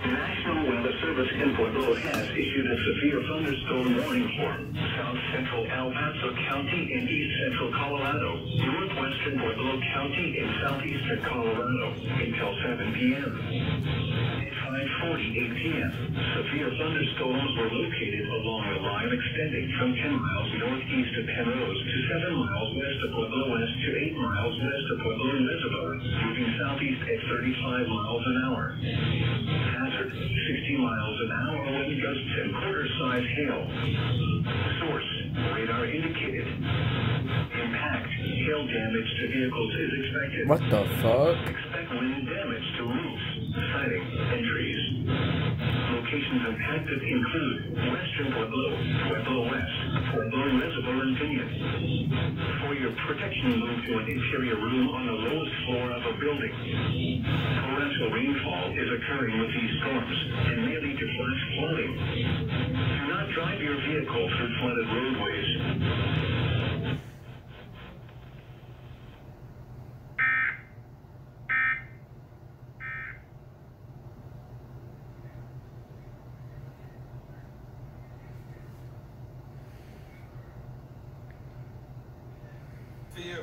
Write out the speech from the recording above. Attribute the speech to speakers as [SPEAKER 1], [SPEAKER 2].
[SPEAKER 1] National Weather Service in Pueblo has issued a severe thunderstorm warning for south central El Paso County in east central Colorado, northwestern Pueblo County in southeastern Colorado until 7 p.m. At 5:48 p.m., severe thunderstorms were located along a line extending from 10 miles northeast of Penrose to 7 miles west of Pueblo West to 8 miles west of Pueblo Reservoir, moving southeast at 35 miles an hour. Hazard, 60 miles an hour wind gusts and quarter-size hail. Source, radar indicated. Impact, hail damage to vehicles is expected.
[SPEAKER 2] What the fuck?
[SPEAKER 1] Expect wind damage to roofs, siding, and trees. Locations impacted include western Pueblo, Pueblo West, Pueblo Reservoir, and Pinion. For your protection, move to an interior room on the lowest floor of a building. Torrential rainfall is occurring with these storms and may lead to flash flooding. Do not drive your vehicle through flooded roadways.
[SPEAKER 3] For you.